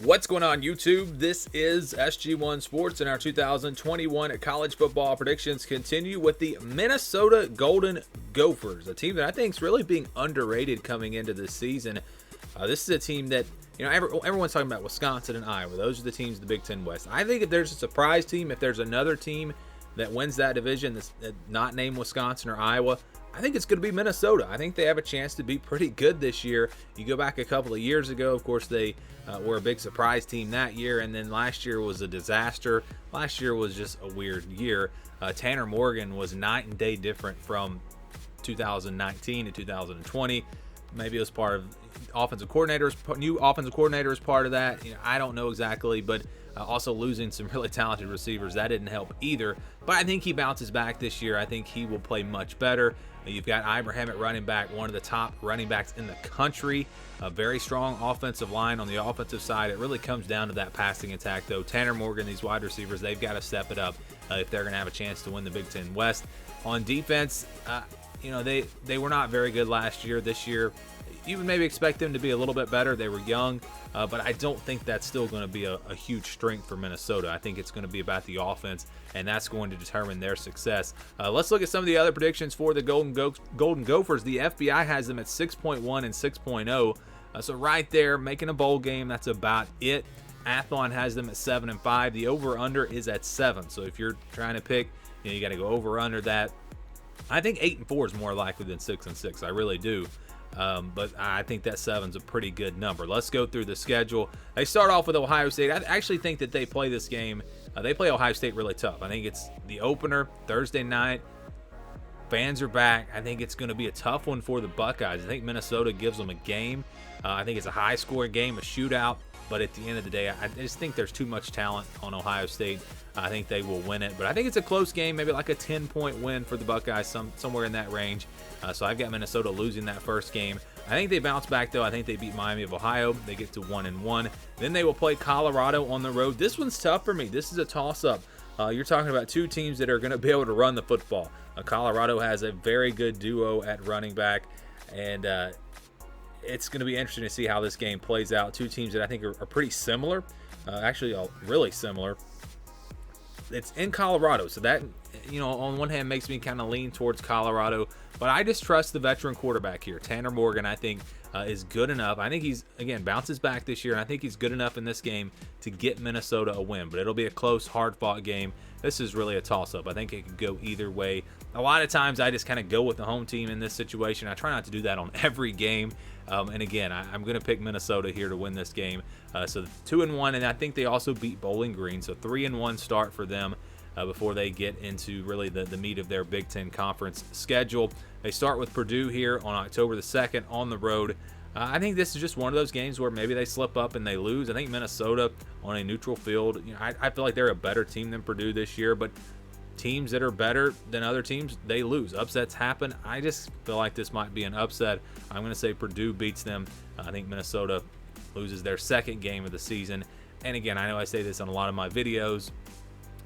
What's going on, YouTube? This is SG1 Sports, and our 2021 college football predictions continue with the Minnesota Golden Gophers, a team that I think is really being underrated coming into this season. This is a team that, everyone's talking about Wisconsin and Iowa. Those are the teams of the Big Ten West. I think if there's a surprise team, if there's another team that wins that division that's not named Wisconsin or Iowa, I think it's going to be Minnesota. I think they have a chance to be pretty good this year. You go back a couple of years ago, of course, they were a big surprise team that year, and then last year was a disaster. Last year was just a weird year. Tanner Morgan was night and day different from 2019 to 2020. Maybe it was part of new offensive coordinator is part of that. I don't know exactly, but also losing some really talented receivers, that didn't help either. But I think he bounces back this year. I think he will play much better. You've got Ibrahim at running back, one of the top running backs in the country. A very strong offensive line on the offensive side. It really comes down to that passing attack, though. Tanner Morgan, these wide receivers, they've got to step it up if they're going to have a chance to win the Big Ten West. On defense, they were not very good last year. This year, you would maybe expect them to be a little bit better. They were young, but I don't think that's still going to be a huge strength for Minnesota. I think it's going to be about the offense, and that's going to determine their success. Let's look at some of the other predictions for the Golden Gophers. The FBI has them at 6.1 and 6.0, so right there, making a bowl game. That's about it. Athlon has them at 7 and 5. The over/under is at 7. So if you're trying to pick, you got to go over/under that. I think 8 and 4 is more likely than 6 and 6. I really do. But I think that 7's a pretty good number. Let's go through the schedule. They start off with Ohio State. I actually think that they play this game. They play Ohio State really tough. I think it's the opener, Thursday night. Fans are back. I think it's going to be a tough one for the Buckeyes. I think Minnesota gives them a game. I think it's a high-scoring game, a shootout. But at the end of the day, I just think there's too much talent on Ohio State. I think they will win it. But I think it's a close game, maybe like a 10-point win for the Buckeyes, somewhere in that range. So I've got Minnesota losing that first game. I think they bounce back, though. I think they beat Miami of Ohio. They get to 1-1. Then they will play Colorado on the road. This one's tough for me. This is a toss-up. You're talking about two teams that are going to be able to run the football. Colorado has a very good duo at running back, and it's going to be interesting to see how this game plays out. Two teams that I think are pretty similar, actually really similar. It's in Colorado, so that, on one hand makes me kind of lean towards Colorado, but I just trust the veteran quarterback here. Tanner Morgan, I think, is good enough. I think he's, again, bounces back this year, and I think he's good enough in this game to get Minnesota a win, but it'll be a close, hard-fought game. This is really a toss-up. I think it could go either way. A lot of times I just kind of go with the home team in this situation. I try not to do that on every game. And again, I'm going to pick Minnesota here to win this game. So 2-1, and I think they also beat Bowling Green. So 3-1 start for them before they get into really the meat of their Big Ten Conference schedule. They start with Purdue here on October the 2nd on the road. I think this is just one of those games where maybe they slip up and they lose. I think Minnesota on a neutral field, I feel like they're a better team than Purdue this year, but teams that are better than other teams, they lose. Upsets happen. I just feel like this might be an upset. I'm going to say Purdue beats them. I think Minnesota loses their second game of the season. And again, I know I say this on a lot of my videos.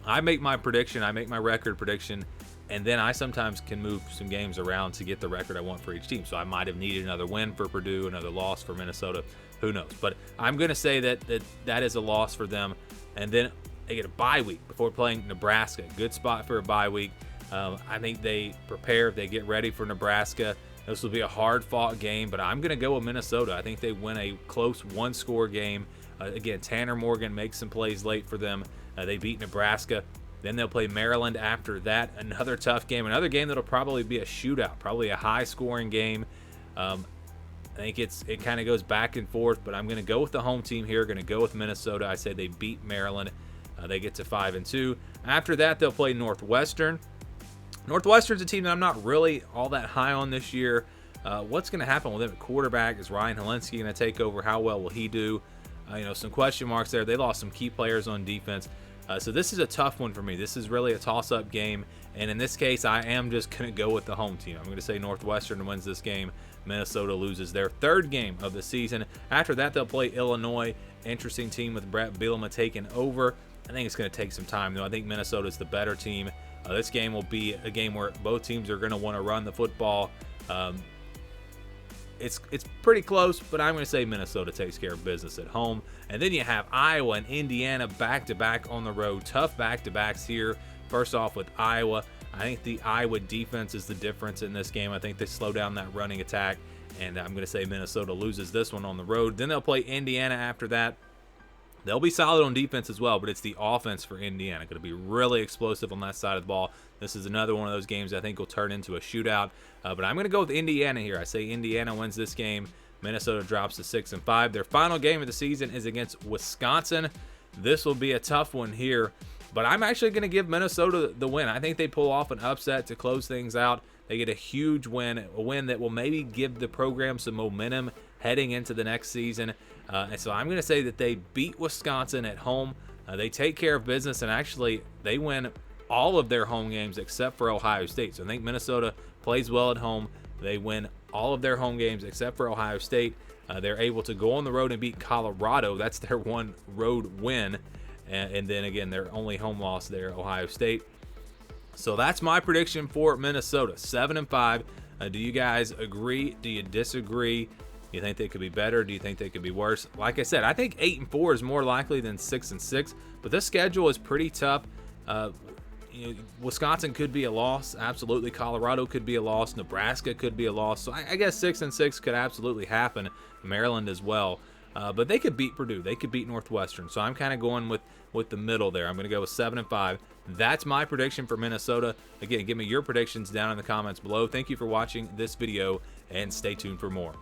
I make my prediction. I make my record prediction. And then I sometimes can move some games around to get the record I want for each team. So I might have needed another win for Purdue, another loss for Minnesota. Who knows? But I'm going to say that is a loss for them. And then they get a bye week before playing Nebraska. Good spot for a bye week. I think they prepare. They get ready for Nebraska. This will be a hard-fought game, but I'm going to go with Minnesota. I think they win a close one-score game. Again, Tanner Morgan makes some plays late for them. They beat Nebraska. Then they'll play Maryland after that. Another tough game. Another game that'll probably be a shootout, probably a high-scoring game. I think it kind of goes back and forth, but I'm going to go with the home team here. Going to go with Minnesota. I say they beat Maryland. They get to 5-2. After that, they'll play Northwestern. Northwestern's a team that I'm not really all that high on this year. What's going to happen with them at quarterback? Is Ryan Helinski going to take over? How well will he do? Some question marks there. They lost some key players on defense. So this is a tough one for me. This is really a toss-up game. And in this case, I am just going to go with the home team. I'm going to say Northwestern wins this game. Minnesota loses their third game of the season. After that, they'll play Illinois. Interesting team with Brett Bielema taking over. I think it's going to take some time, though. I think Minnesota's the better team. This game will be a game where both teams are going to want to run the football. it's pretty close, but I'm going to say Minnesota takes care of business at home. And then you have Iowa and Indiana back-to-back on the road. Tough back-to-backs here. First off with Iowa, I think the Iowa defense is the difference in this game. I think they slow down that running attack, and I'm going to say Minnesota loses this one on the road. Then they'll play Indiana after that. They'll be solid on defense as well, but it's the offense for Indiana. Going to be really explosive on that side of the ball. This is another one of those games I think will turn into a shootout. But I'm going to go with Indiana here. I say Indiana wins this game. Minnesota drops to 6-5. Their final game of the season is against Wisconsin. This will be a tough one here, but I'm actually going to give Minnesota the win. I think they pull off an upset to close things out. They get a huge win, a win that will maybe give the program some momentum heading into the next season. And so I'm going to say that they beat Wisconsin at home. They take care of business, and actually they win all of their home games except for Ohio State. So I think Minnesota plays well at home. They win all of their home games except for Ohio State. They're able to go on the road and beat Colorado. That's their one road win. And then again, their only home loss there, Ohio State. So that's my prediction for Minnesota, 7-5. Do you guys agree? Do you disagree? Do you think they could be better? Do you think they could be worse? Like I said, I think 8-4 is more likely than 6-6, but this schedule is pretty tough. Wisconsin could be a loss. Absolutely. Colorado could be a loss. Nebraska could be a loss. So I guess 6-6 could absolutely happen. Maryland as well. But they could beat Purdue. They could beat Northwestern. So I'm kind of going with the middle there. I'm going to go with 7-5. That's my prediction for Minnesota. Again, give me your predictions down in the comments below. Thank you for watching this video, and stay tuned for more.